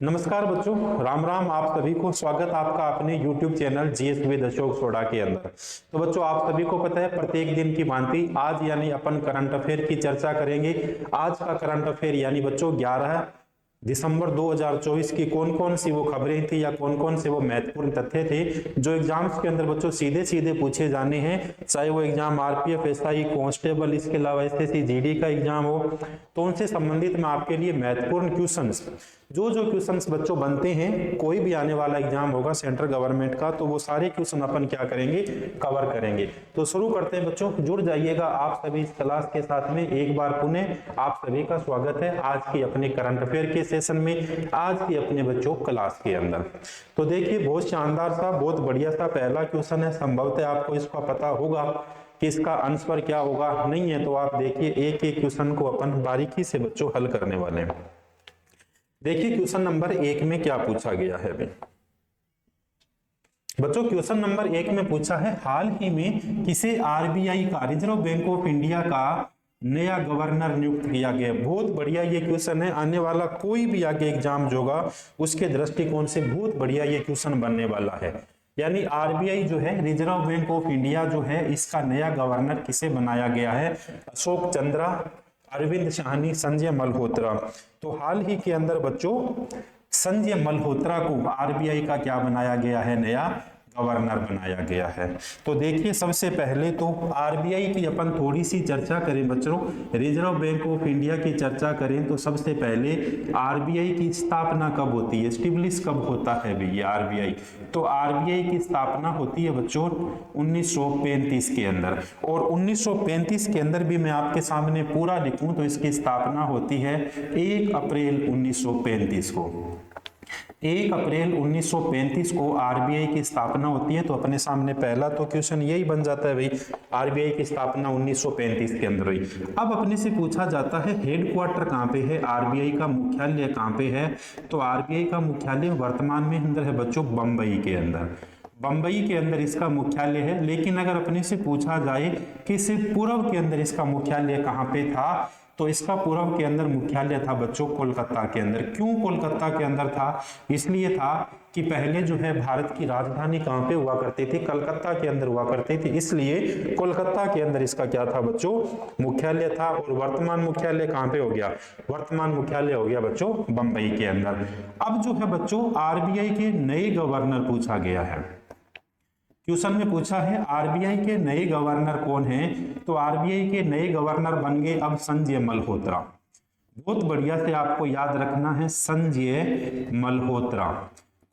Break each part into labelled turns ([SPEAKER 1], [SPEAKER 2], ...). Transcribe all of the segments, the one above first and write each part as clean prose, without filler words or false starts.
[SPEAKER 1] नमस्कार बच्चों, राम राम। आप सभी को स्वागत आपका अपने YouTube channel GS with Ashok soda के अंदर। तो बच्चों, आप सभी को पता है प्रत्येक दिन की भांति आज यानी अपन करंट अफेयर की चर्चा करेंगे। आज का करंट अफेयर यानी बच्चों 11 दिसंबर 2024 की कौन कौन सी वो खबरें थी या कौन कौन से वो महत्वपूर्ण तथ्य थे जो एग्जाम्स के अंदर बच्चों सीधे सीधे पूछे जाने हैं, चाहे वो एग्जाम आरपीएफ, एसआई, कांस्टेबल, इसके अलावा एसएससी, जीडी का एग्जाम हो, तो उनसे संबंधित मैं आपके लिए महत्वपूर्ण क्वेश्चंस जो क्वेश्चंस बच्चों बनते हैं, कोई भी आने वाला एग्जाम होगा सेंट्रल गवर्नमेंट का, तो वो सारे क्वेश्चन अपन क्या करेंगे, कवर करेंगे। तो शुरू करते हैं बच्चों, जुड़ जाइएगा आप सभी इस क्लास के साथ में। एक बार पुनः आप सभी का स्वागत है आज की अपने करंट अफेयर के सेशन में, आज की अपने बच्चों क्लास के अंदर। तो देखिए, बहुत शानदार सा, बहुत बढ़िया सा पहला क्वेश्चन है। संभवतः आपको इसका पता होगा कि इसका आंसर क्या होगा, नहीं है तो आप देखिए एक एक क्वेश्चन को अपन बारीकी से बच्चों हल करने वाले हैं। देखिए क्वेश्चन नंबर 1 में क्या पूछा गया है अभी बच्चों। क्वेश्चन नंबर 1 में पूछा है, हाल ही में किसे आरबीआई का, रिजर्व बैंक ऑफ इंडिया का नया गवर्नर नियुक्त किया गया। बहुत बढ़िया ये क्वेश्चन है, आने वाला कोई भी आगे एग्जाम जो होगा उसके दृष्टिकोण से बहुत बढ़िया ये क्वेश्चन बनने वाला है। यानी आरबीआई जो है, रिजर्व बैंक ऑफ इंडिया जो है, इसका नया गवर्नर किसे बनाया गया है। अशोक चंद्रा, अरविंद साहनी, संजय मल्होत्रा। तो हाल ही के अंदर बच्चों संजय मल्होत्रा को आरबीआई का क्या बनाया गया है, नया गवर्नर बनाया गया है। तो देखिए सबसे पहले तो आरबीआई की अपन थोड़ी सी चर्चा करें बच्चों, रिजर्व बैंक ऑफ इंडिया की चर्चा करें तो सबसे पहले आरबीआई की स्थापना कब होती है, एस्टेब्लिश कब होता है भी ये आरबीआई। तो आरबीआई की स्थापना होती है बच्चों 1935 के अंदर, और 1935 के अंदर भी मैं आपके सामने पूरा लिखूं तो इसकी स्थापना होती है 1 अप्रैल 1935 को। 1 अप्रैल 1935 को आरबीआई की स्थापना होती है। तो अपने सामने पहला तो क्वेश्चन यही बन जाता है भाई, आरबीआई की स्थापना 1935 के अंदर हुई। अब अपने से पूछा जाता है हेडक्वार्टर कहाँ पे है, आरबीआई का मुख्यालय कहाँ पे है। तो आरबीआई का मुख्यालय वर्तमान में अंदर है बच्चों बंबई के अंदर, बंबई के अंदर इसका मुख्यालय है। लेकिन अगर अपने से पूछा जाए कि सिर्फ पूर्व के अंदर इसका मुख्यालय कहाँ पे था, तो इसका पूर्व के अंदर मुख्यालय था बच्चों कोलकाता के अंदर। क्यों कोलकाता के अंदर था, इसलिए था कि पहले जो है भारत की राजधानी कहाँ पे हुआ करती थी, कलकत्ता के अंदर हुआ करती थी, इसलिए कोलकाता के अंदर इसका क्या था बच्चों, मुख्यालय था। और वर्तमान मुख्यालय कहाँ पे हो गया, वर्तमान मुख्यालय हो गया बच्चों बंबई के अंदर। अब जो है बच्चों आरबीआई के नए गवर्नर पूछा गया है। क्वेश्चन में पूछा है आरबीआई के नए गवर्नर कौन हैं। तो आरबीआई के नए गवर्नर बन गए अब संजय मल्होत्रा। बहुत बढ़िया से आपको याद रखना है, संजय मल्होत्रा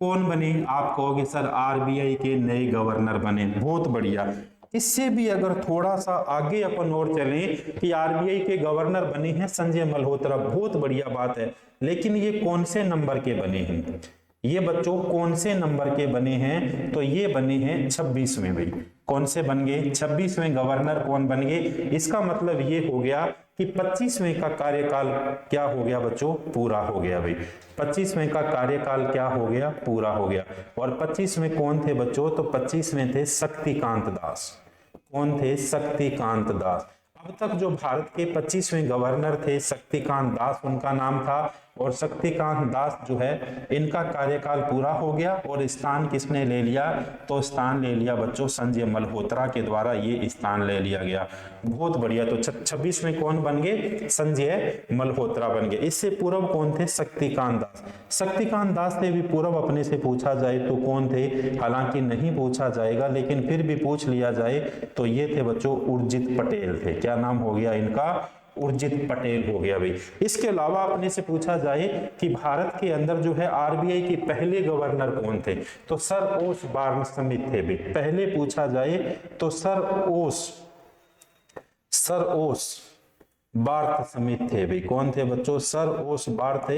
[SPEAKER 1] कौन बने, आप कहोगे सर आरबीआई के नए गवर्नर बने, बहुत बढ़िया। इससे भी अगर थोड़ा सा आगे अपन और चलें कि आरबीआई के गवर्नर बने हैं संजय मल्होत्रा, बहुत बढ़िया बात है। लेकिन ये कौन से नंबर के बने हैं, ये बच्चों कौन से नंबर के बने हैं, तो ये बने हैं 26वें। भाई कौन से बन गए, 26वें गवर्नर कौन बन गए। इसका मतलब ये हो गया कि 25वें का कार्यकाल क्या हो गया बच्चों, पूरा हो गया। भाई 25वें का कार्यकाल क्या हो गया, पूरा हो गया। और 25वें कौन थे बच्चों, तो 25वें थे शक्तिकांत दास। कौन थे, शक्तिकांत दास। अब तक जो भारत के 25वें गवर्नर थे शक्तिकांत दास उनका नाम था, और शक्तिकांत दास जो है इनका कार्यकाल पूरा हो गया और स्थान किसने ले लिया, तो स्थान ले लिया बच्चों संजय मल्होत्रा के द्वारा ये स्थान ले लिया गया। बहुत बढ़िया। तो 26वें कौन बन गए, संजय मल्होत्रा बन गए। इससे पूर्व कौन थे, शक्तिकांत दास। शक्तिकांत दास से भी पूर्व अपने से पूछा जाए तो कौन थे, हालांकि नहीं पूछा जाएगा लेकिन फिर भी पूछ लिया जाए तो ये थे बच्चों उर्जित पटेल थे। क्या नाम हो गया इनका, उर्जित पटेल हो गया भाई। इसके अलावा अपने से पूछा जाए कि भारत के अंदर जो है आरबीआई के पहले गवर्नर कौन थे, तो सर ओस बार्नसमिथ थे भाई। पहले पूछा जाए तो सर ओस बार्थ स्मिथ थे भाई। कौन थे बच्चों, सर ओस बार्थ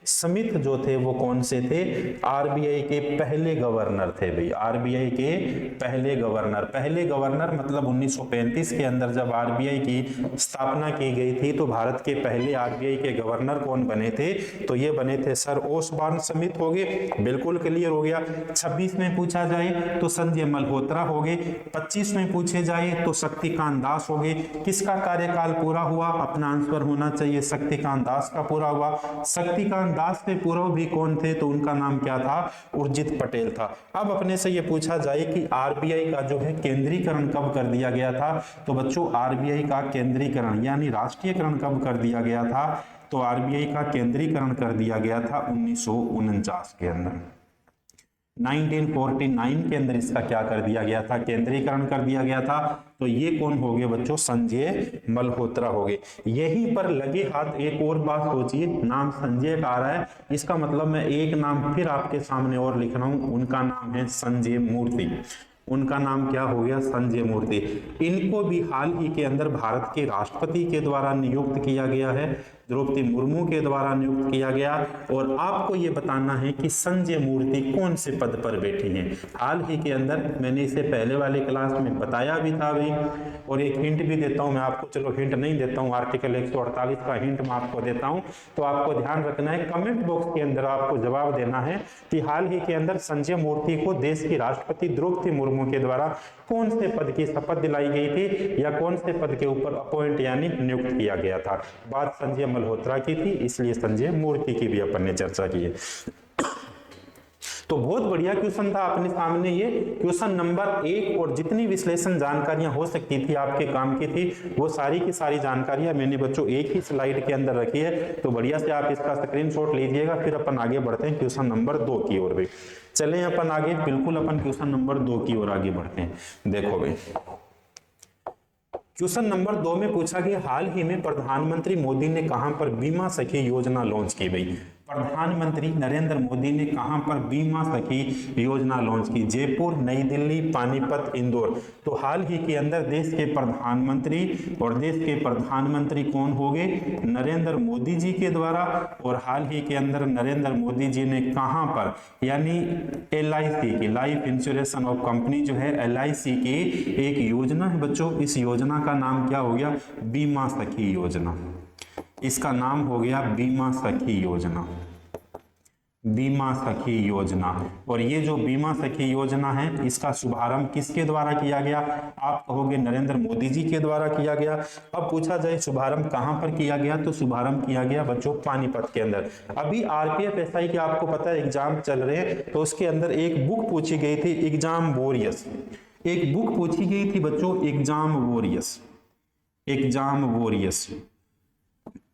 [SPEAKER 1] स्मिथ जो थे वो कौन से थे, आरबीआई के पहले गवर्नर थे भाई। आरबीआई के पहले गवर्नर मतलब 1935 के अंदर जब आरबीआई की स्थापना की गई थी तो भारत के पहले आरबीआई के गवर्नर कौन बने थे, तो ये बने थे सर ओस बार्न स्मिथ हो गए। बिल्कुल क्लियर हो गया। 26 में पूछा जाए तो संजय मल्होत्रा हो गए। 25 में पूछे जाए तो शक्तिकांत दास हो गए। किसका कार्यकाल पूरा हुआ, अपना आंसर होना चाहिए शक्तिकांत दास का पूरा हुआ। शक्तिकांत दास से पूर्व भी कौन थे, तो उनका नाम क्या था, उर्जित पटेल था। अब अपने से ये पूछा जाए कि आरबीआई का जो है केंद्रीकरण कब कर दिया गया था, तो बच्चों आरबीआई का केंद्रीकरण यानी राष्ट्रीयकरण कब कर दिया गया था, तो आरबीआई का केंद्रीकरण कर दिया गया था 1949 के अंदर। 1949 के अंदर इसका क्या कर दिया गया था, केंद्रीकरण कर दिया गया था। तो ये कौन हो गए बच्चों, संजय मल्होत्रा हो गए। यहीं पर लगे हाथ एक और बात सोचिए, नाम संजय का आ रहा है, इसका मतलब मैं एक नाम फिर आपके सामने और लिख रहा हूं, उनका नाम है संजय मूर्ति। उनका नाम क्या हो गया, संजय मूर्ति। इनको भी हाल ही के अंदर भारत के राष्ट्रपति के द्वारा नियुक्त किया गया है, द्रौपदी मुर्मू के द्वारा नियुक्त किया गया। और आपको ये बताना है कि संजय मूर्ति कौन से पद पर बैठी हैं। हाल ही के अंदर मैंने इसे पहले वाले क्लास में बताया भी था भाई, और एक हिंट भी देता हूं मैं आपको, चलो हिंट नहीं देता हूं, आर्टिकल 148 का हिंट मैं आपको देता हूं। तो आपको ध्यान रखना है, कमेंट बॉक्स के अंदर आपको जवाब देना है कि हाल ही के अंदर संजय मूर्ति को देश की राष्ट्रपति द्रौपदी मुर्मू के द्वारा कौन से पद की शपथ दिलाई गई थी, या कौन से पद के ऊपर अपॉइंट यानी नियुक्त किया गया था। बात संजय मल्होत्रा की थी, इसलिए संजय मूर्ति की भी अपन ने चर्चा की है। तो बहुत बढ़िया क्वेश्चन था अपने सामने ये क्वेश्चन नंबर 1, और जितनी विश्लेषण जानकारियां हो सकती थी आपके काम की थी, वो सारी की सारी जानकारियां मैंने बच्चों एक ही स्लाइड के अंदर रखी है। तो बढ़िया से आप इसका स्क्रीनशॉट लीजिएगा, फिर अपन आगे बढ़ते हैं क्वेश्चन नंबर 2 की ओर। भी चलें अपन आगे, बिल्कुल अपन क्वेश्चन नंबर 2 की ओर आगे बढ़ते हैं। देखो भाई, क्वेश्चन नंबर 2 में पूछा गया, हाल ही में प्रधानमंत्री मोदी ने कहां पर बीमा सखी योजना लॉन्च की गई। प्रधानमंत्री नरेंद्र मोदी ने कहां पर बीमा सखी योजना लॉन्च की, जयपुर, नई दिल्ली, पानीपत, इंदौर। तो हाल ही के अंदर देश के प्रधानमंत्री, और देश के प्रधानमंत्री कौन हो गए, नरेंद्र मोदी जी के द्वारा। और हाल ही के अंदर नरेंद्र मोदी जी ने कहां पर, यानी LIC की, लाइफ इंश्योरेंस ऑफ कंपनी जो है LIC की एक योजना है बच्चों, इस योजना का नाम क्या हो गया, बीमा सखी योजना। इसका नाम हो गया बीमा सखी योजना, बीमा सखी योजना। और ये जो बीमा सखी योजना है, इसका शुभारंभ किसके द्वारा किया गया, आप कहोगे नरेंद्र मोदी जी के द्वारा किया गया। अब पूछा जाए शुभारंभ कहां पर किया गया, तो शुभारंभ किया गया बच्चों पानीपत के अंदर। अभी RPF SI के आपको पता है एग्जाम चल रहे हैं, तो उसके अंदर एक बुक पूछी गई थी, एग्जाम वॉरियर्स। एक बुक पूछी गई थी बच्चों, exam warriors, exam warriors,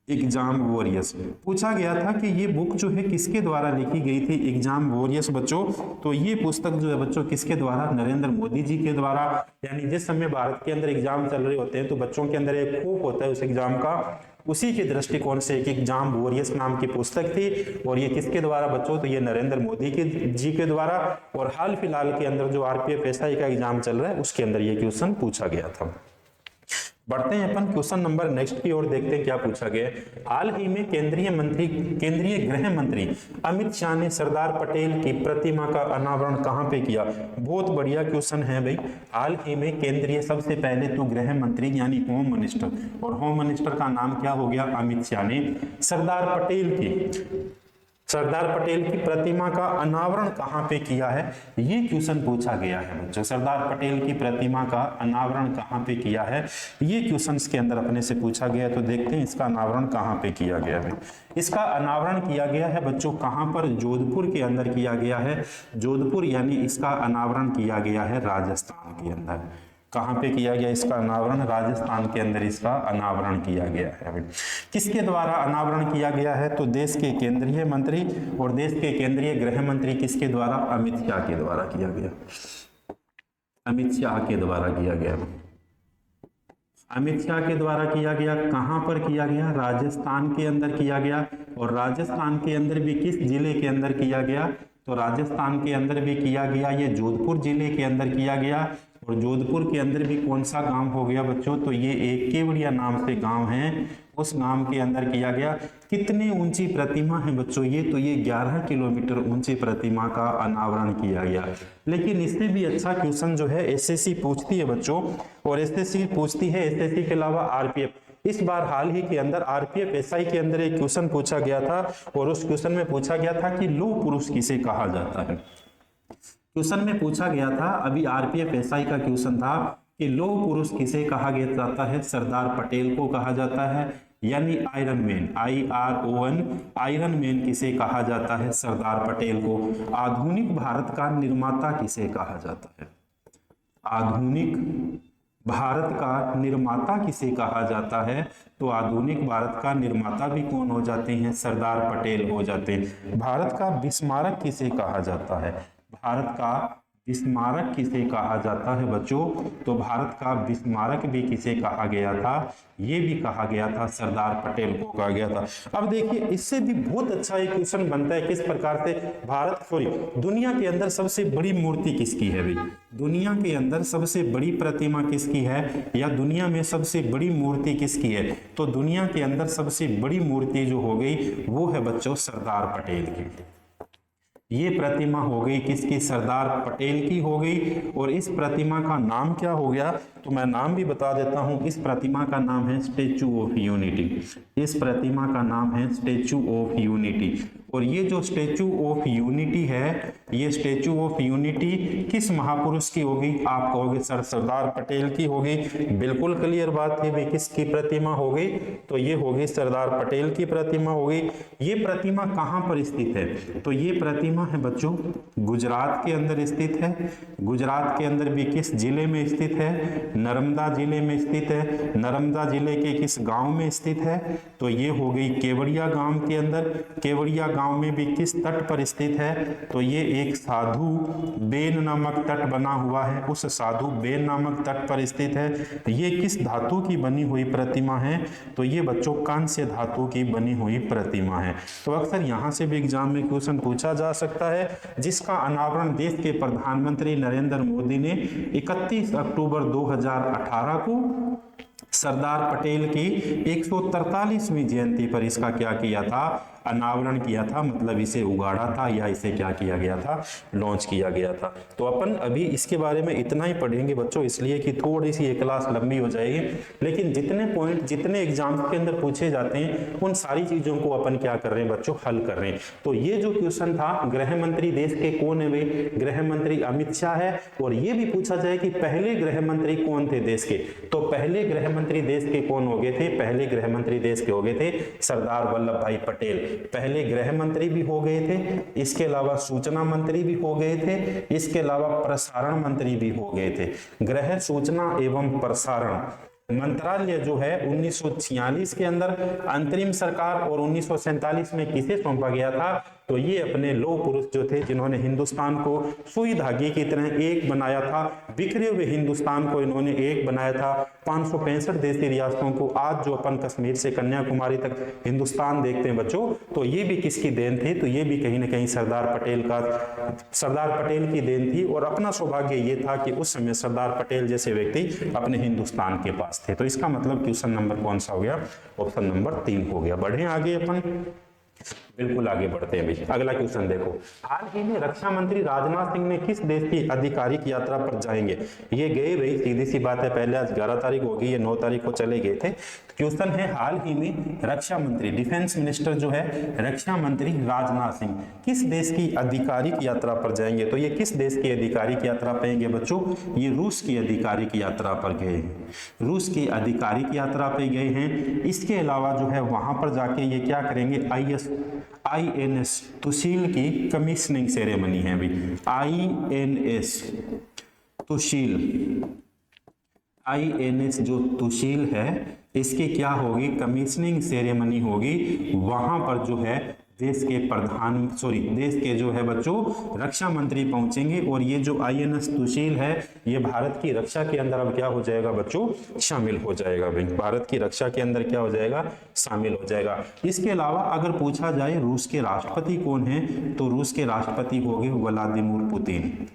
[SPEAKER 1] exam warriors. पूछा गया था कि ये बुक जो है किसके द्वारा लिखी गई थी, एग्जाम वॉरियर्स बच्चों। तो ये पुस्तक जो है बच्चों किसके द्वारा, नरेंद्र मोदी जी के द्वारा। यानी जिस समय भारत के अंदर एग्जाम चल रहे होते हैं, तो बच्चों के अंदर एक खौफ होता है उस एग्जाम का, उसी के दृष्टिकोण से एक एग्जाम वॉरियर्स नाम की पुस्तक थी। और ये किसके द्वारा बच्चों, तो ये नरेंद्र मोदी जी के द्वारा। और हाल फिलहाल के अंदर जो RPF SI का एग्जाम चल रहा है, उसके अंदर ये क्वेश्चन पूछा गया था। बढ़ते हैं अपन क्वेश्चन नंबर नेक्स्ट की ओर, देखते हैं क्या पूछा गया। हाल ही में केंद्रीय गृह मंत्री अमित शाह ने सरदार पटेल की प्रतिमा का अनावरण कहां पे किया। बहुत बढ़िया क्वेश्चन है भाई। हाल ही में केंद्रीय, सबसे पहले तो गृह मंत्री यानी होम मिनिस्टर, और होम मिनिस्टर का नाम क्या हो गया, अमित शाह ने सरदार पटेल की प्रतिमा का अनावरण कहां पे किया है, ये क्वेश्चन पूछा गया है बच्चों। सरदार पटेल की प्रतिमा का अनावरण कहां पे किया है, ये क्वेश्चन के अंदर अपने से पूछा गया है। तो देखते हैं इसका अनावरण कहां पे किया गया है। इसका अनावरण किया गया है बच्चों कहां पर, जोधपुर के अंदर किया गया है। जोधपुर यानी इसका अनावरण किया गया है राजस्थान के अंदर। कहां पे किया गया इसका अनावरण, राजस्थान के अंदर इसका अनावरण किया गया है। किसके द्वारा अनावरण किया गया है, तो देश के केंद्रीय मंत्री, और देश के केंद्रीय गृह मंत्री किसके द्वारा, अमित शाह के द्वारा किया गया। अमित शाह के द्वारा किया गया, अमित शाह के द्वारा किया गया। कहां पर किया गया, राजस्थान के अंदर किया गया। और राजस्थान के अंदर भी किस जिले के अंदर किया गया, तो राजस्थान के अंदर भी किया गया, ये जोधपुर जिले के अंदर किया गया। और जोधपुर के अंदर भी कौन सा गांव हो गया बच्चों, तो ये एक केवड़िया नाम से गांव है, उस गांव के अंदर किया गया। कितनी ऊंची प्रतिमा है बच्चों ये, तो ये 11 किलोमीटर ऊंची प्रतिमा का अनावरण किया गया। लेकिन इससे भी अच्छा क्वेश्चन जो है SSC पूछती है बच्चों, और SSC पूछती है, SSC के अलावा RPF। इस बार हाल ही के अंदर RPF SI के अंदर एक क्वेश्चन पूछा गया था, और उस क्वेश्चन में पूछा गया था कि लौह पुरुष किसे कहा जाता है। क्वेश्चन में पूछा गया था, अभी RPF SI का क्वेश्चन था कि लौह पुरुष किसे कहा जाता है, सरदार पटेल को कहा जाता है, यानी iron man, IRON, iron man किसे कहा जाता है? सरदार पटेल को। आधुनिक भारत का निर्माता किसे कहा जाता है? आधुनिक भारत का निर्माता किसे कहा जाता है? तो आधुनिक भारत का निर्माता भी कौन हो जाते हैं? सरदार पटेल हो जाते हैं। भारत का विस्मारक किसे कहा जाता है? भारत का विस्मारक किसे कहा जाता है बच्चों? तो भारत का विस्मारक भी किसे कहा गया था? ये भी कहा गया था, सरदार पटेल को कहा गया था। अब देखिए, इससे भी बहुत अच्छा एक क्वेश्चन बनता है, किस प्रकार से दुनिया के अंदर सबसे बड़ी मूर्ति किसकी है भाई? दुनिया के अंदर सबसे बड़ी प्रतिमा किसकी है, या दुनिया में सबसे बड़ी मूर्ति किसकी है? तो दुनिया के अंदर सबसे बड़ी मूर्ति जो हो गई वो है बच्चों सरदार पटेल की। ये प्रतिमा हो गई किसकी? सरदार पटेल की हो गई। और इस प्रतिमा का नाम क्या हो गया? तो मैं नाम भी बता देता हूं। इस प्रतिमा का नाम है स्टैचू ऑफ यूनिटी। इस प्रतिमा का नाम है स्टैचू ऑफ यूनिटी। और ये जो स्टैचू ऑफ यूनिटी है, ये स्टैचू ऑफ यूनिटी किस महापुरुष की होगी? आप कहोगे सर सरदार पटेल की होगी। बिल्कुल क्लियर बात है भाई, किसकी प्रतिमा हो गई? तो ये होगी सरदार पटेल की प्रतिमा हो गई। ये प्रतिमा कहां पर स्थित है? तो ये प्रतिमा है बच्चों गुजरात के अंदर स्थित है। गुजरात के अंदर भी किस जिले में स्थित है? नर्मदा जिले में स्थित है। नर्मदा जिले के किस गांव में स्थित है? तो ये हो गई केवड़िया गांव के अंदर। केवड़िया गांव में भी किस तट पर स्थित है? तो ये एक साधु बेन नामक तट बना हुआ है, उस साधु बेन नामक तट पर स्थित है। ये किस धातु की बनी हुई प्रतिमा है? तो ये बच्चों कांस्य धातु की बनी हुई प्रतिमा है। तो अक्सर यहाँ से भी एग्जाम में क्वेश्चन पूछा जा सकता है, जिसका अनावरण देश के प्रधानमंत्री नरेंद्र मोदी ने 31 अक्टूबर 2018 को सरदार पटेल की 143वीं जयंती पर इसका क्या किया था? अनावरण किया था, मतलब इसे उगाड़ा था या इसे क्या किया गया था? लॉन्च किया गया था। तो अपन अभी इसके बारे में इतना ही पढ़ेंगे बच्चों, इसलिए कि थोड़ी सी ये क्लास लंबी हो जाएगी। लेकिन जितने पॉइंट जितने एग्जाम्स के अंदर पूछे जाते हैं उन सारी चीजों को अपन क्या कर रहे हैं बच्चों? हल कर रहे हैं। तो ये जो क्वेश्चन था, गृह मंत्री देश के कौन है भाई? गृह मंत्री अमित शाह है। और ये भी पूछा जाए कि पहले गृह मंत्री कौन थे देश के? तो पहले गृह मंत्री देश के कौन हो गए थे? पहले गृह मंत्री देश के हो गए थे सरदार वल्लभ भाई पटेल। पहले गृह मंत्री भी हो गए थे, इसके अलावा सूचना मंत्री भी हो गए थे, इसके अलावा प्रसारण मंत्री भी हो गए थे। गृह, सूचना एवं प्रसारण मंत्रालय जो है 1946 के अंदर अंतरिम सरकार और 1947 में किसे सौंपा गया था? तो ये अपने लौह पुरुष जो थे, जिन्होंने हिंदुस्तान को सुई धागे की तरह एक बनाया था। बिखरे हुए हिंदुस्तान को इन्होंने एक बनाया था। 565 देशी रियासतों को आज जो अपन कश्मीर से कन्याकुमारी तक हिंदुस्तान देखते हैं बच्चों, तो ये भी किसकी देन थी? तो ये भी कहीं ना कहीं सरदार पटेल की देन थी। और अपना सौभाग्य ये था कि उस समय सरदार पटेल जैसे व्यक्ति अपने हिंदुस्तान के पास थे। तो इसका मतलब क्वेश्चन नंबर कौन सा हो गया? ऑप्शन नंबर 3 हो गया। बढ़े आगे अपन, बिल्कुल आगे बढ़ते हैं भाई। अगला क्वेश्चन देखो, हाल ही में रक्षा मंत्री राजनाथ सिंह ने किस देश की आधिकारिक यात्रा पर जाएंगे? ये गए भाई, सीधी सी बात है। पहले आज 11 तारीख होगी, ये 9 तारीख को चले गए थे। क्वेश्चन है, हाल ही में रक्षा मंत्री, डिफेंस मिनिस्टर जो है रक्षा मंत्री राजनाथ सिंह किस देश की आधिकारिक यात्रा पर जाएंगे? तो ये किस देश की आधिकारिक यात्रा पे गए बच्चों? ये रूस की आधिकारिक यात्रा पर गए हैं। रूस की आधिकारिक यात्रा पे गए हैं। इसके अलावा जो है वहां पर जाके ये क्या करेंगे? INS तुशील की कमीशनिंग सेरेमनी है अभी। INS तुशील, INS जो तुशील है इसकी क्या होगी? कमीशनिंग सेरेमनी होगी। वहां पर जो है देश के जो है बच्चों रक्षा मंत्री पहुंचेंगे। और ये जो INS तुशील है ये भारत की रक्षा के अंदर अब क्या हो जाएगा बच्चों? शामिल हो जाएगा भाई। भारत की रक्षा के अंदर क्या हो जाएगा? शामिल हो जाएगा। इसके अलावा अगर पूछा जाए रूस के राष्ट्रपति कौन है, तो रूस के राष्ट्रपति हो गए व्लादिमीर पुतिन।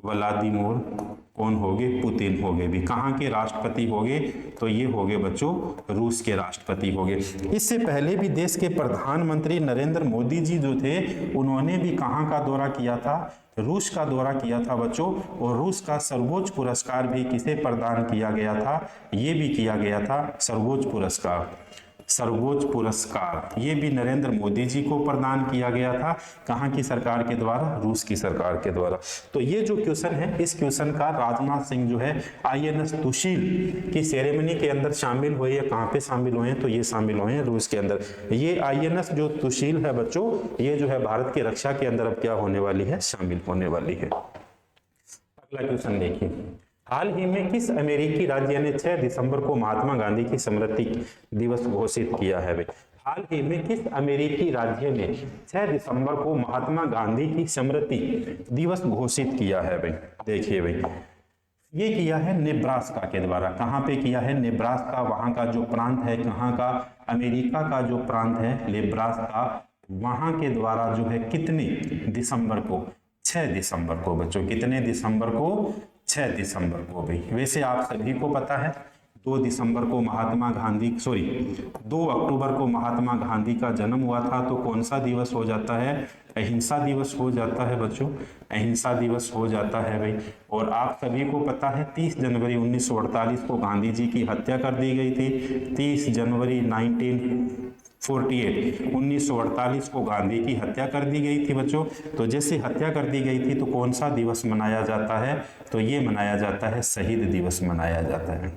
[SPEAKER 1] व्लादिमीर कौन हो गए? पुतिन हो गए भी। कहाँ के राष्ट्रपति हो गए? तो ये हो गए बच्चों रूस के राष्ट्रपति हो गए। इससे पहले भी देश के प्रधानमंत्री नरेंद्र मोदी जी जो थे उन्होंने भी कहाँ का दौरा किया था? रूस का दौरा किया था बच्चों। और रूस का सर्वोच्च पुरस्कार भी किसे प्रदान किया गया था? ये भी किया गया था सर्वोच्च पुरस्कार। सर्वोच्च पुरस्कार ये भी नरेंद्र मोदी जी को प्रदान किया गया था। कहाँ की सरकार के द्वारा? रूस की सरकार के द्वारा। तो ये जो क्वेश्चन है, इस क्वेश्चन का राजनाथ सिंह जो है INS तुशील की सेरेमनी के अंदर शामिल हुए या कहाँ पे शामिल हुए हैं? तो ये शामिल हुए हैं रूस के अंदर। ये INS जो तुशील है बच्चों, ये जो है भारत की रक्षा के अंदर अब क्या होने वाली है? शामिल होने वाली है। अगला क्वेश्चन देखिए, हाल ही में किस अमेरिकी राज्य ने 6 दिसंबर को महात्मा गांधी की स्मृति दिवस घोषित किया है? भाई हाल ही में किस अमेरिकी राज्य ने 6 दिसंबर को महात्मा गांधी की स्मृति दिवस घोषित किया है? भाई देखिए भाई, ये किया है नेब्रास्का के द्वारा। कहाँ पे किया है? नेब्रास्का, वहां का जो प्रांत है, कहाँ का? अमेरिका का जो प्रांत है नेब्रास्का, वहां के द्वारा जो है कितने दिसंबर को? 6 दिसंबर को बच्चों। कितने दिसंबर को? 6 दिसंबर को। भाई वैसे आप सभी को पता है 2 दिसंबर को महात्मा गांधी 2 अक्टूबर को महात्मा गांधी का जन्म हुआ था। तो कौन सा दिवस हो जाता है? अहिंसा दिवस हो जाता है बच्चों, अहिंसा दिवस हो जाता है भाई। और आप सभी को पता है 30 जनवरी 1948 को गांधी जी की हत्या कर दी गई थी। 30 जनवरी 1948 को गांधी की हत्या कर दी गई थी बच्चों। तो जैसे हत्या कर दी गई थी तो कौन सा दिवस मनाया जाता है? तो ये मनाया जाता है शहीद दिवस मनाया जाता है।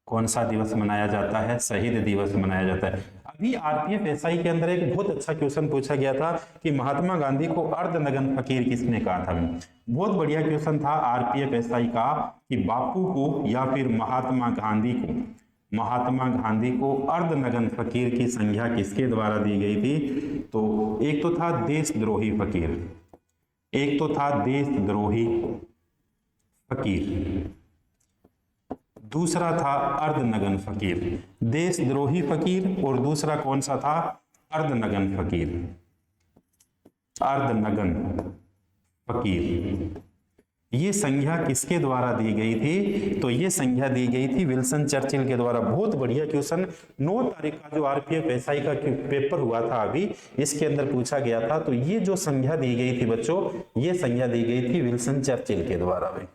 [SPEAKER 1] कौन सा दिवस मनाया जाता है? शहीद दिवस मनाया जाता है। अभी RPF SI के अंदर एक बहुत अच्छा क्वेश्चन पूछा गया था कि महात्मा गांधी को अर्धनग्न फकीर किसने कहा था? बहुत बढ़िया क्वेश्चन था RPF SI का कि बापू को या फिर महात्मा गांधी को अर्धनग्न फकीर की संज्ञा किसके द्वारा दी गई थी? तो एक तो था देशद्रोही फकीर, एक तो था देशद्रोही फकीर, दूसरा था अर्धनग्न फकीर। देशद्रोही फकीर और दूसरा कौन सा था? अर्धनग्न फकीर, अर्धनग्न फकीर। ये संज्ञा किसके द्वारा दी गई थी? तो ये संज्ञा दी गई थी विल्सन चर्चिल के द्वारा। बहुत बढ़िया क्वेश्चन 9 तारीख का जो RPF SI का पेपर हुआ था अभी, इसके अंदर पूछा गया था। तो ये जो संज्ञा दी गई थी बच्चों, ये संज्ञा दी गई थी विल्सन चर्चिल के द्वारा भी,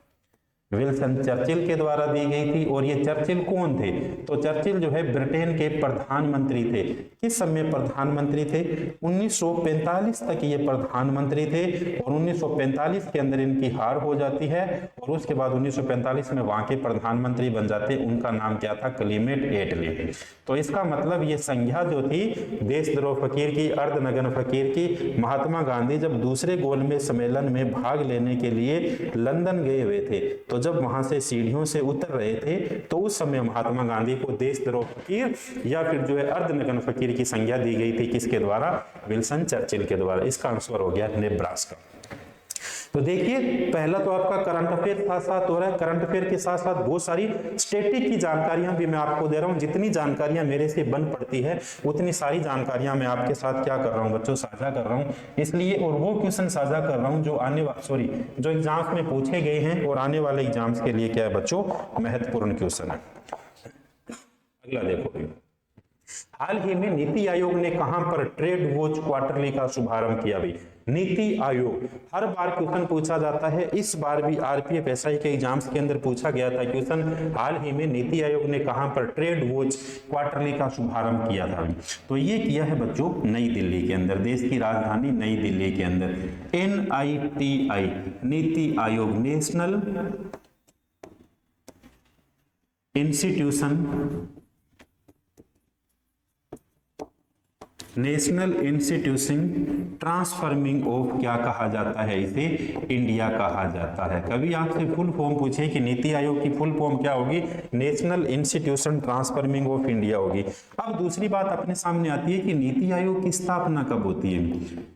[SPEAKER 1] विल्सन चर्चिल के द्वारा दी गई थी। और ये चर्चिल कौन थे? तो चर्चिल जो है ब्रिटेन के प्रधानमंत्री थे। किस समय प्रधानमंत्री थे? 1945 तक ये प्रधानमंत्री थे। और 1945 के अंदर इनकी हार हो जाती है और उसके बाद 1945 में वहां के प्रधानमंत्री बन जाते। उनका नाम क्या था? क्लीमेंट एटली। तो इसका मतलब ये संज्ञा जो थी देशद्रोह फकीर की, अर्धनग्न फकीर की, महात्मा गांधी जब दूसरे गोलमेज सम्मेलन में भाग लेने के लिए लंदन गए हुए थे, तो जब वहां से सीढ़ियों से उतर रहे थे तो उस समय महात्मा गांधी को देशद्रोह फकीर या फिर जो है अर्धनग्न फकीर की संज्ञा दी गई थी। किसके द्वारा? विल्सन चर्चिल के द्वारा। इसका आंसर हो गया नेब्रास्का। तो देखिए, पहला तो आपका करंट अफेयर साथ साथ हो रहा है। करंट अफेयर के साथ साथ बहुत सारी स्टैटिक की जानकारियां भी मैं आपको दे रहा हूं। जितनी जानकारियां मेरे से बन पड़ती है उतनी सारी जानकारियां मैं आपके साथ क्या कर रहा हूं बच्चों? साझा कर रहा हूं। इसलिए और वो क्वेश्चन साझा कर रहा हूं जो जो एग्जाम्स में पूछे गए हैं और आने वाले एग्जाम्स के लिए क्या है बच्चों? महत्वपूर्ण क्वेश्चन है। अगला देखो, हाल ही में नीति आयोग ने कहां पर ट्रेड वॉच क्वार्टरली का शुभारंभ किया? भाई नीति आयोग, हर बार क्वेश्चन पूछा जाता है। इस बार भी RPF SI के एग्जाम्स के अंदर पूछा गया था क्वेश्चन, हाल ही में नीति आयोग ने कहां पर ट्रेड वॉच क्वार्टरली का शुभारंभ किया था? तो ये किया है बच्चों नई दिल्ली के अंदर, देश की राजधानी नई दिल्ली के अंदर। NITI NITI Aayog, national institution transforming of क्या कहा जाता है? इसे इंडिया कहा जाता है। कभी आपसे फुल फॉर्म पूछे कि नीति आयोग की फुल फॉर्म क्या होगी? National institution transforming of India होगी। अब दूसरी बात अपने सामने आती है कि नीति आयोग की स्थापना कब होती है?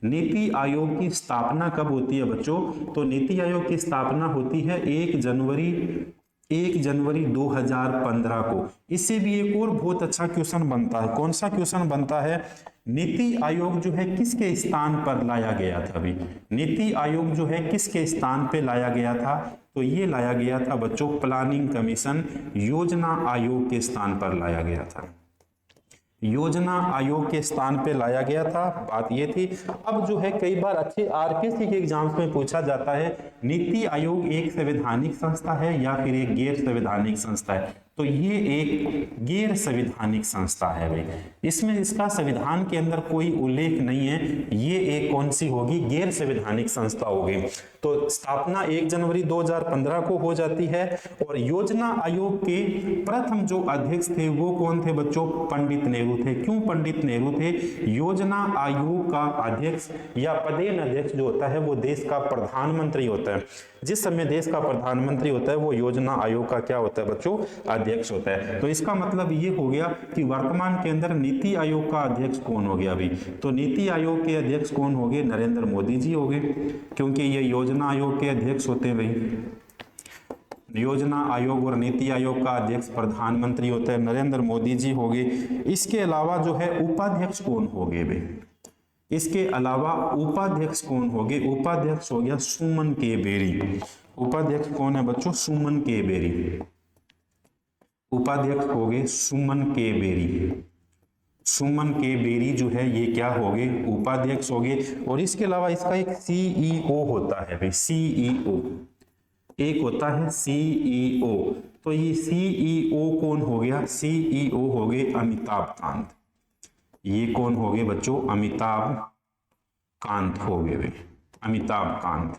[SPEAKER 1] नीति आयोग की स्थापना कब होती है बच्चों? तो नीति आयोग की स्थापना होती है 1 जनवरी 2015 को। इससे भी एक और बहुत अच्छा क्वेश्चन बनता है। कौन सा क्वेश्चन बनता है? नीति आयोग जो है किसके स्थान पर लाया गया था? अभी नीति आयोग जो है किसके स्थान पे लाया गया था? तो ये लाया गया था बच्चों प्लानिंग कमीशन, योजना आयोग के स्थान पर लाया गया था। योजना आयोग के स्थान पे लाया गया था। बात ये थी। अब जो है कई बार अच्छे RPSC के एग्जाम्स में पूछा जाता है नीति आयोग एक संवैधानिक संस्था है या फिर एक गैर संवैधानिक संस्था है? तो ये एक गैर संवैधानिक संस्था है भाई, इसमें इसका संविधान के अंदर कोई उल्लेख नहीं है, ये एक कौन सी होगी, गैर संवैधानिक संस्था होगी। तो स्थापना 1 जनवरी 2015 को हो जाती है और योजना आयोग के प्रथम जो अध्यक्ष थे वो कौन थे बच्चों, पंडित नेहरू थे। क्यों पंडित नेहरू थे, योजना आयोग का अध्यक्ष या पदेन अध्यक्ष जो होता है वो देश का प्रधानमंत्री होता है। जिस समय देश का प्रधानमंत्री होता है वो योजना आयोग का क्या होता है बच्चों, अध्यक्ष होता है। तो इसका मतलब ये हो गया कि वर्तमान के अंदर नीति आयोग का अध्यक्ष कौन हो गया अभी, तो नीति आयोग के अध्यक्ष कौन हो गए, नरेंद्र मोदी जी हो गए, क्योंकि ये योजना आयोग के अध्यक्ष होते हैं भाई। योजना आयोग और नीति आयोग का अध्यक्ष प्रधानमंत्री होता है, नरेंद्र मोदी जी हो गए। इसके अलावा जो है उपाध्यक्ष कौन हो गए भाई, इसके अलावा उपाध्यक्ष कौन हो गए, उपाध्यक्ष हो गया सुमन के बेरी। उपाध्यक्ष कौन है बच्चों, सुमन के बेरी। उपाध्यक्ष हो गए सुमन के बेरी। सुमन के बेरी जो है ये क्या हो गए, उपाध्यक्ष हो गए। और इसके अलावा इसका एक सीईओ होता है भाई, सीईओ एक होता है सीईओ। तो ये सीईओ कौन हो गया, सीईओ हो गए अमिताभ कांत। ये कौन हो गए बच्चों, अमिताभ कांत हो गए भाई, अमिताभ कांत।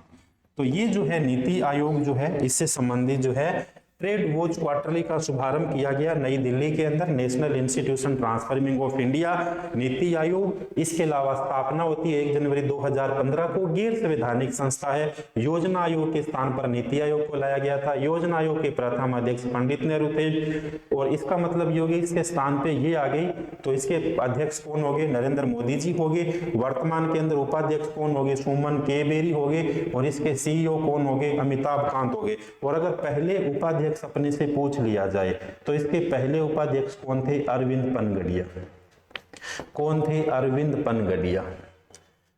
[SPEAKER 1] तो ये जो है नीति आयोग जो है इससे संबंधित जो है ट्रेड वॉच क्वार्टरली का शुभारंभ किया गया नई दिल्ली के अंदर, national institution transforming of India NITI Aayog. इसके अलावा स्थापना होती है 1 जनवरी 2015 को। गैर संवैधानिक संस्था है, योजना आयोग के स्थान पर नीति आयोग को लाया गया था। योजना आयोग के प्रथम अध्यक्ष पंडित नेहरू थे और इसका मतलब ये हो गया इसके स्थान पे ये आ गई, तो इसके अध्यक्ष कौन हो गए, नरेंद्र मोदी जी हो गए। वर्तमान के अंदर उपाध्यक्ष कौन हो गए, सुमन के बेरी हो गए और इसके सीईओ कौन हो गए, अमिताभ कांत हो गए। और अगर पहले उपाध्यक्ष अपने से पूछ लिया जाए तो इसके पहले उपाध्यक्ष कौन थे, अरविंद पनगड़िया। कौन थे, अरविंद पनगड़िया,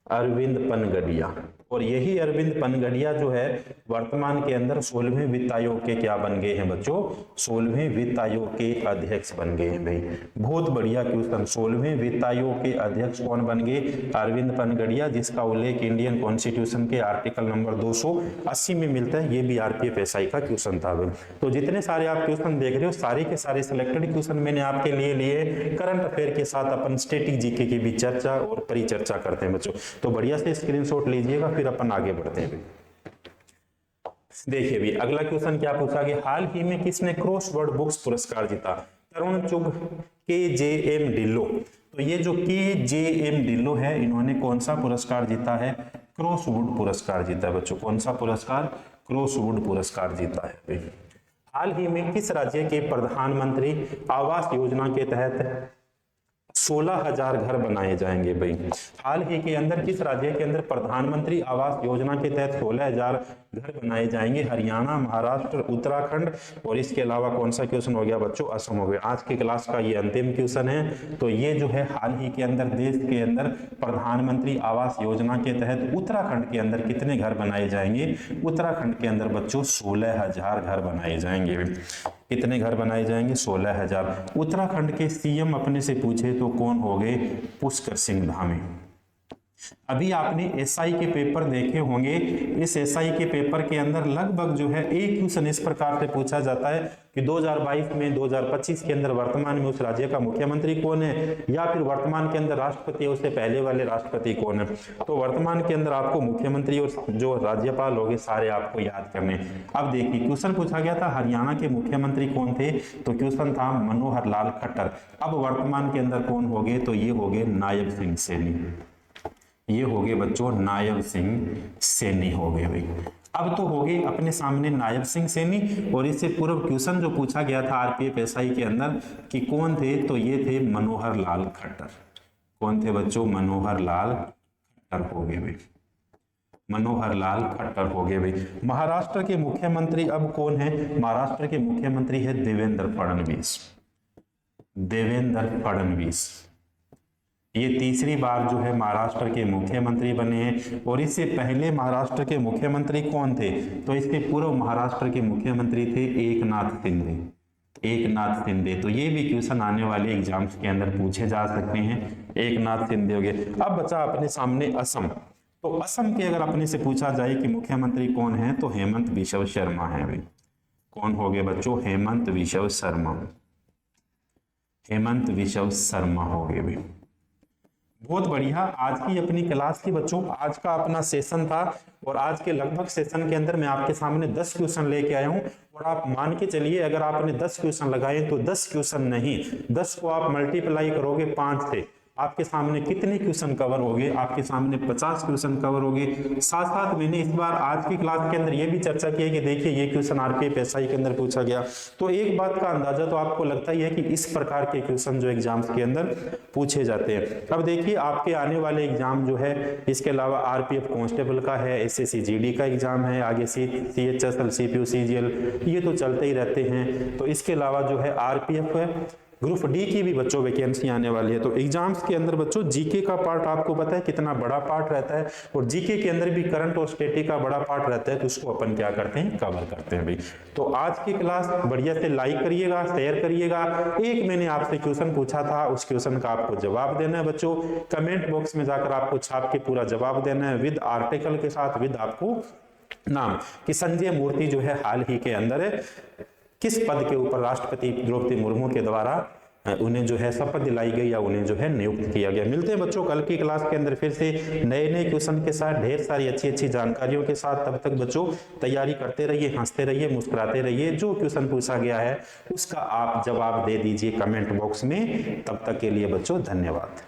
[SPEAKER 1] अरविंद पनगड़िया। और यही अरविंद पनगड़िया जो है वर्तमान के अंदर 16वें वित्त आयोग के क्या बन गए हैं बच्चों, 16वें वित्त आयोग के अध्यक्ष बन गए हैं भाई। बहुत बढ़िया क्वेश्चन। 16वें वित्त आयोग के अध्यक्ष कौन बन गए, अरविंद पनगड़िया, जिसका उल्लेख इंडियन कॉन्स्टिट्यूशन के आर्टिकल नंबर 280 में मिलता है। ये भी आरपीएफ एसआई का क्वेश्चन था भाई। तो जितने सारे आप क्वेश्चन देख रहे हो सारे के सारे सिलेक्टेड क्वेश्चन मैंने आपके लिए लिए करंट अफेयर के साथ अपन स्टैटिक जीके की भी चर्चा और परिचर्चा करते हैं बच्चों। तो बढ़िया से स्क्रीनशॉट लीजिएगा, फिर अपन आगे बढ़ते हैं। देखिए भी अगला क्वेश्चन क्या पूछा गया, हाल ही में किसने क्रॉसवर्ड बुक्स पुरस्कार जीता, तरुण चुग, KJM ढिल्लो। तो ये जो KJM ढिल्लो है इन्होंने कौन सा पुरस्कार जीता है, क्रॉसवुड पुरस्कार जीता है बच्चों। कौन सा पुरस्कार, क्रॉसवुड पुरस्कार जीता है। हाल ही में किस राज्य के प्रधानमंत्री आवास योजना के तहत 16,000 घर बनाए जाएंगे भाई। हाल ही के अंदर किस राज्य के अंदर प्रधानमंत्री आवास योजना के तहत 16,000 घर बनाए जाएंगे, हरियाणा, महाराष्ट्र, उत्तराखंड और इसके अलावा कौन सा क्वेश्चन हो गया बच्चों, असम हो गया। आज की क्लास का ये अंतिम क्वेश्चन है। तो ये जो है हाल ही के अंदर देश के अंदर प्रधानमंत्री आवास योजना के तहत उत्तराखंड के अंदर कितने घर बनाए जाएंगे, उत्तराखंड के अंदर बच्चों 16,000 घर बनाए जाएंगे। कितने घर बनाए जाएंगे, 16,000। उत्तराखंड के सीएम अपने से पूछे तो कौन हो गए, पुष्कर सिंह धामी। अभी आपने एसआई के पेपर देखे होंगे, इस एसआई के पेपर के अंदर लगभग जो है एक क्वेश्चन इस प्रकार से पूछा जाता है कि 2022 में 2025 के अंदर वर्तमान में उस राज्य का मुख्यमंत्री कौन है, या फिर वर्तमान के अंदर राष्ट्रपति है उससे पहले वाले राष्ट्रपति कौन है। तो वर्तमान के अंदर आपको मुख्यमंत्री और जो राज्यपाल होंगे सारे आपको याद करने। अब देखिए क्वेश्चन पूछा गया था हरियाणा के मुख्यमंत्री कौन थे, तो क्वेश्चन था मनोहर लाल खट्टर। अब वर्तमान के अंदर कौन हो गए, तो ये हो गए नायब सिंह सैनी। ये हो गए बच्चों नायब सिंह सैनी हो गए भाई। अब तो हो गए अपने सामने नायब सिंह सैनी। और इससे पूर्व क्वेश्चन जो पूछा गया था आरपीएफ एसआई के अंदर कि कौन थे, तो ये थे मनोहर लाल खट्टर। कौन थे बच्चों, मनोहर लाल खट्टर हो गए भाई, मनोहर लाल खट्टर हो गए भाई। महाराष्ट्र के मुख्यमंत्री अब कौन है, महाराष्ट्र के मुख्यमंत्री है देवेंद्र फडणवीस। देवेंद्र फडणवीस ये तीसरी बार जो है महाराष्ट्र के मुख्यमंत्री बने हैं। और इससे पहले महाराष्ट्र के मुख्यमंत्री कौन थे, तो इसके पूर्व महाराष्ट्र के मुख्यमंत्री थे एकनाथ शिंदे। एकनाथ शिंदे। तो ये भी क्वेश्चन आने वाले एग्जाम्स के अंदर पूछे जा सकते हैं, एकनाथ शिंदे हो गए। अब बचा अपने सामने असम। तो असम के अगर अपने से पूछा जाए कि मुख्यमंत्री कौन है, तो हेमंत बिश्व शर्मा है भाई। कौन हो गए बच्चों? हेमंत विश्व शर्मा। हेमंत विश्व शर्मा हो गए भी। बहुत बढ़िया। आज की अपनी क्लास की बच्चों, आज का अपना सेशन था और आज के लगभग सेशन के अंदर मैं आपके सामने 10 क्वेश्चन लेके आया हूं और आप मान के चलिए अगर आपने 10 क्वेश्चन लगाए तो 10 क्वेश्चन नहीं, 10 को आप मल्टीप्लाई करोगे 5 से, आपके सामने कितने क्वेश्चन कवर हो गए? आपके सामने 50 क्वेश्चन कवर हो गए। साथ साथ मैंने इस बार आज की क्लास के अंदर यह भी चर्चा की है कि देखिए ये क्वेश्चन आरपीएफ एसआई के अंदर पूछा गया, तो एक बात का अंदाजा तो आपको लगता ही है कि इस प्रकार के क्वेश्चन जो एग्जाम्स के अंदर पूछे जाते हैं। अब देखिए आपके आने वाले एग्जाम जो है, इसके अलावा आरपीएफ कांस्टेबल का है, एसएससी जीडी का एग्जाम है, आगे सीएचएसएल सीपीयू सीजीएल, ये तो चलते ही रहते हैं। तो इसके अलावा जो है आरपीएफ ग्रुप डी की भी बच्चों वैकेंसी आने वाली है। तो एग्जाम्स के अंदर बच्चों जीके का पार्ट आपको पता है कितना बड़ा पार्ट रहता है, और जीके के अंदर भी करंट और स्टैटिक का बड़ा पार्ट रहता है, तो उसको अपन क्या करते हैं? कवर करते हैं भाई। तो आज की क्लास बढ़िया से लाइक करिएगा, शेयर करिएगा। एक मैंने आपसे क्वेश्चन पूछा था, उस क्वेश्चन का आपको जवाब देना है बच्चों। कमेंट बॉक्स में जाकर आपको छाप के पूरा जवाब देना है विद आर्टिकल के साथ, विद आपको नाम कि संजय मूर्ति जो है हाल ही के अंदर किस पद के ऊपर राष्ट्रपति द्रौपदी मुर्मू के द्वारा उन्हें जो है शपथ दिलाई गई या उन्हें जो है नियुक्त किया गया। मिलते हैं बच्चों कल की क्लास के अंदर फिर से नए नए क्वेश्चन के साथ, ढेर सारी अच्छी अच्छी जानकारियों के साथ। तब तक बच्चों तैयारी करते रहिए, हंसते रहिए, मुस्कुराते रहिए। जो क्वेश्चन पूछा गया है उसका आप जवाब दे दीजिए कमेंट बॉक्स में। तब तक के लिए बच्चों धन्यवाद।